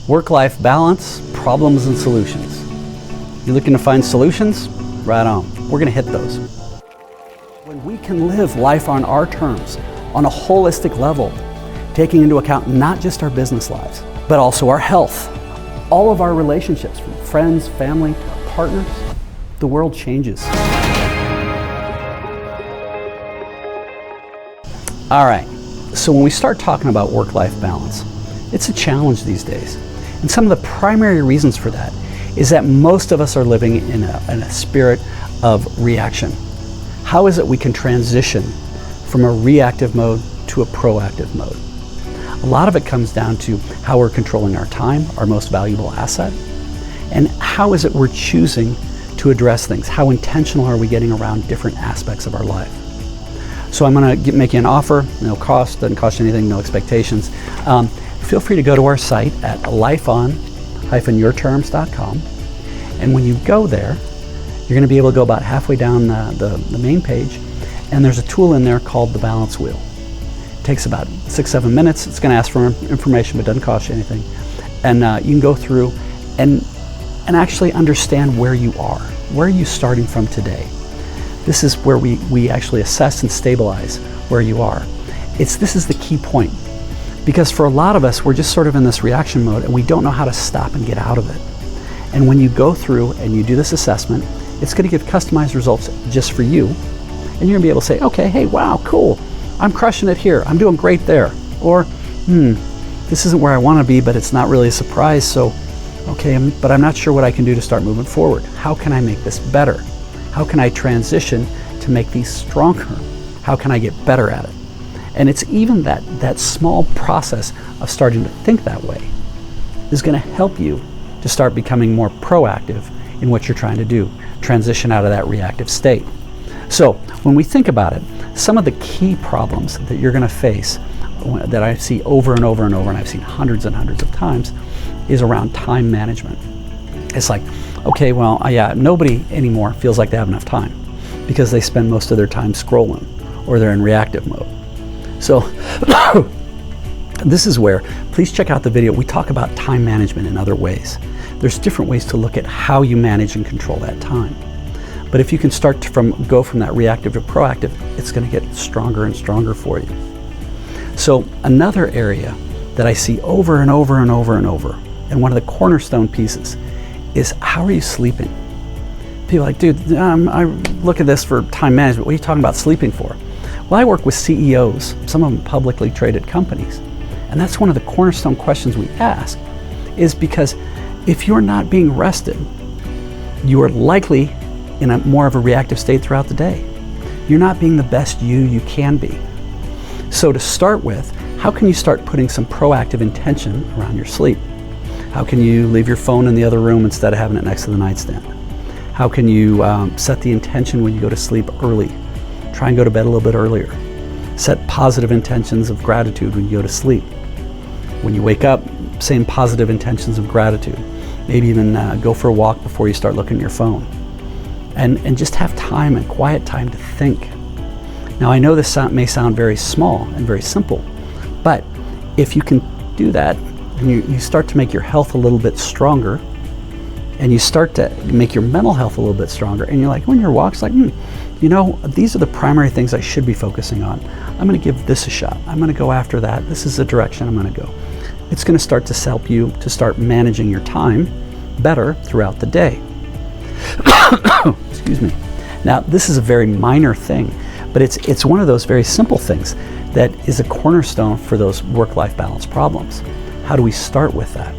Work-life balance, problems and solutions. You looking to find solutions? Right on. We're gonna hit those. When we can live life on our terms, on a holistic level, taking into account not just our business lives, but also our health, all of our relationships, from friends, family, partners, the world changes. All right, so when we start talking about work-life balance, it's a challenge these days. And some of the primary reasons for that is that most of us are living in a spirit of reaction. How is it we can transition from a reactive mode to a proactive mode? A lot of it comes down to how we're controlling our time, our most valuable asset, and how is it we're choosing to address things? How intentional are we getting around different aspects of our life? So I'm gonna make you an offer, no cost, doesn't cost you anything, no expectations. Feel free to go to our site at lifeon-yourterms.com, and when you go there, you're gonna be able to go about halfway down the main page, and there's a tool in there called the balance wheel. It takes about 6-7 minutes. It's gonna ask for information, but doesn't cost you anything. And you can go through and actually understand where you are. Where are you starting from today? This is where we actually assess and stabilize where you are. This is the key point. Because for a lot of us, we're just sort of in this reaction mode and we don't know how to stop and get out of it. And when you go through and you do this assessment, it's gonna give customized results just for you. And you're gonna be able to say, okay, hey, wow, cool. I'm crushing it here. I'm doing great there. Or, this isn't where I wanna be, but it's not really a surprise. So, okay, but I'm not sure what I can do to start moving forward. How can I make this better? How can I transition to make these stronger? How can I get better at it? And it's even that small process of starting to think that way is gonna help you to start becoming more proactive in what you're trying to do, transition out of that reactive state. So when we think about it, some of the key problems that you're gonna face that I see over and over and over, and I've seen hundreds and hundreds of times, is around time management. It's like, okay, well, yeah, nobody anymore feels like they have enough time because they spend most of their time scrolling or they're in reactive mode. So this is where, please check out the video. We talk about time management in other ways. There's different ways to look at how you manage and control that time. But if you can start to go from that reactive to proactive, it's gonna get stronger and stronger for you. So another area that I see over and over and over and over, and one of the cornerstone pieces, is how are you sleeping? People are like, dude, I look at this for time management. What are you talking about sleeping for? Well, I work with CEOs, some of them publicly traded companies. And that's one of the cornerstone questions we ask, is because if you're not being rested, you are likely in more of a reactive state throughout the day. You're not being the best you can be. So to start with, how can you start putting some proactive intention around your sleep? How can you leave your phone in the other room instead of having it next to the nightstand? How can you set the intention when you go to sleep early? Try and go to bed a little bit earlier. Set positive intentions of gratitude when you go to sleep. When you wake up, same positive intentions of gratitude. Maybe even go for a walk before you start looking at your phone. And just have time and quiet time to think. Now I know this may sound very small and very simple, but if you can do that, and you start to make your health a little bit stronger, and you start to make your mental health a little bit stronger, and you're like, when your walk's like, you know, these are the primary things I should be focusing on. I'm gonna give this a shot. I'm gonna go after that. This is the direction I'm gonna go. It's gonna start to help you to start managing your time better throughout the day. Excuse me. Now, this is a very minor thing, but it's one of those very simple things that is a cornerstone for those work-life balance problems. How do we start with that?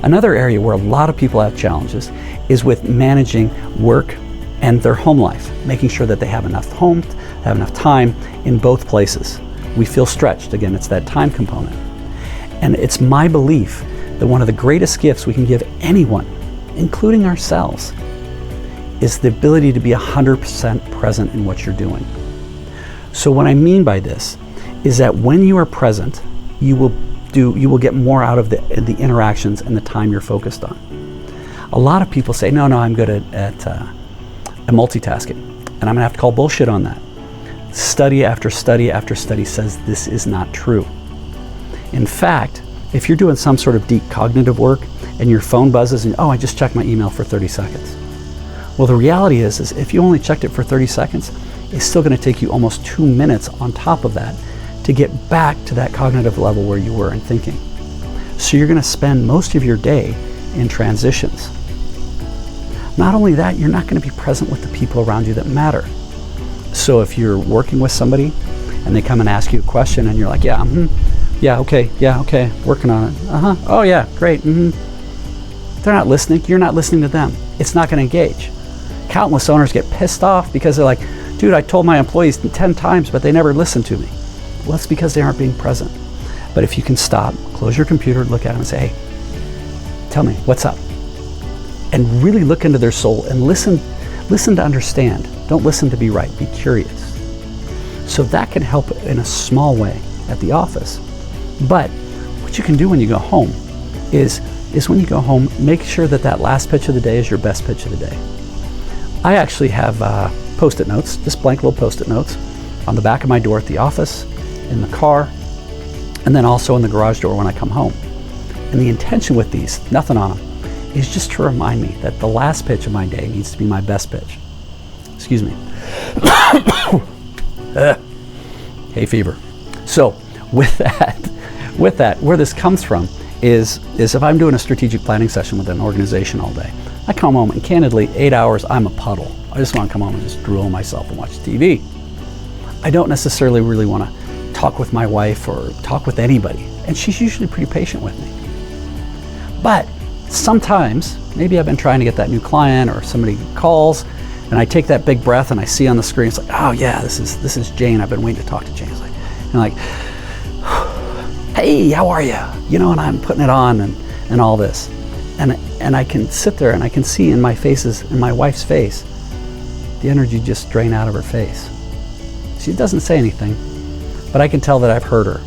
Another area where a lot of people have challenges is with managing work and their home life, making sure that they have enough home, have enough time in both places. We feel stretched. Again, it's that time component. And it's my belief that one of the greatest gifts we can give anyone, including ourselves, is the ability to be 100% present in what you're doing. So what I mean by this is that when you are present, you will get more out of the interactions and the time you're focused on. A lot of people say, no, I'm good at multitasking, and I'm gonna have to call bullshit on that. Study after study after study says this is not true. In fact, if you're doing some sort of deep cognitive work and your phone buzzes and, oh, I just checked my email for 30 seconds. Well, the reality is if you only checked it for 30 seconds, it's still going to take you almost 2 minutes on top of that to get back to that cognitive level where you were in thinking. So you're going to spend most of your day in transitions. Not only that, you're not going to be present with the people around you that matter. So if you're working with somebody and they come and ask you a question and you're like, yeah, yeah, okay, working on it, oh yeah, great, They're not listening, you're not listening to them. It's not going to engage. Countless owners get pissed off because they're like, dude, I told my employees 10 times, but they never listened to me. Well, it's because they aren't being present. But if you can stop, close your computer, look at them and say, hey, tell me, what's up? And really look into their soul and listen to understand. Don't listen to be right, be curious. So that can help in a small way at the office. But what you can do when you go home is when you go home, make sure that last pitch of the day is your best pitch of the day. I actually have Post-it notes, just blank little Post-it notes on the back of my door at the office, in the car, and then also in the garage door when I come home. And the intention with these, nothing on them, is just to remind me that the last pitch of my day needs to be my best pitch. Excuse me. Hay fever. So with that, where this comes from is if I'm doing a strategic planning session with an organization all day, I come home and candidly, 8 hours, I'm a puddle. I just want to come home and just drool on myself and watch TV. I don't necessarily really want to talk with my wife or talk with anybody, and she's usually pretty patient with me. But sometimes, maybe I've been trying to get that new client or somebody calls, and I take that big breath and I see on the screen, it's like, oh yeah, this is Jane. I've been waiting to talk to Jane. It's like, and like, hey, how are you? You know, and I'm putting it on and all this. And I can sit there and I can see in my wife's face, the energy just drain out of her face. She doesn't say anything, but I can tell that I've hurt her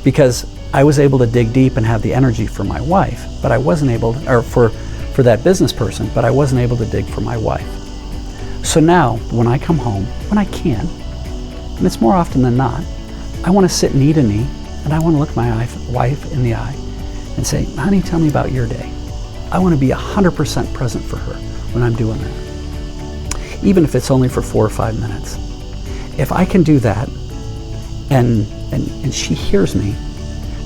because I was able to dig deep and have the energy for my wife, but I wasn't able, or for that business person, but I wasn't able to dig for my wife. So now, when I come home, when I can, and it's more often than not, I want to sit knee to knee and I want to look my wife in the eye and say, honey, tell me about your day. I want to be 100% present for her when I'm doing that, even if it's only for 4 or 5 minutes. If I can do that and she hears me,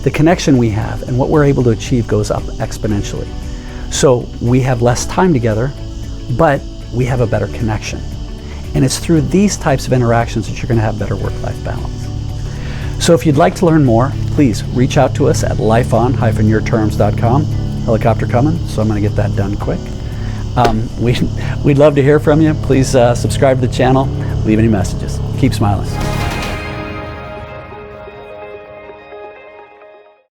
the connection we have and what we're able to achieve goes up exponentially. So we have less time together, but we have a better connection. And it's through these types of interactions that you're going to have better work-life balance. So if you'd like to learn more, please reach out to us at lifeon-yourterms.com. Helicopter coming, so I'm going to get that done quick. We'd love to hear from you. Please subscribe to the channel, leave any messages. Keep smiling.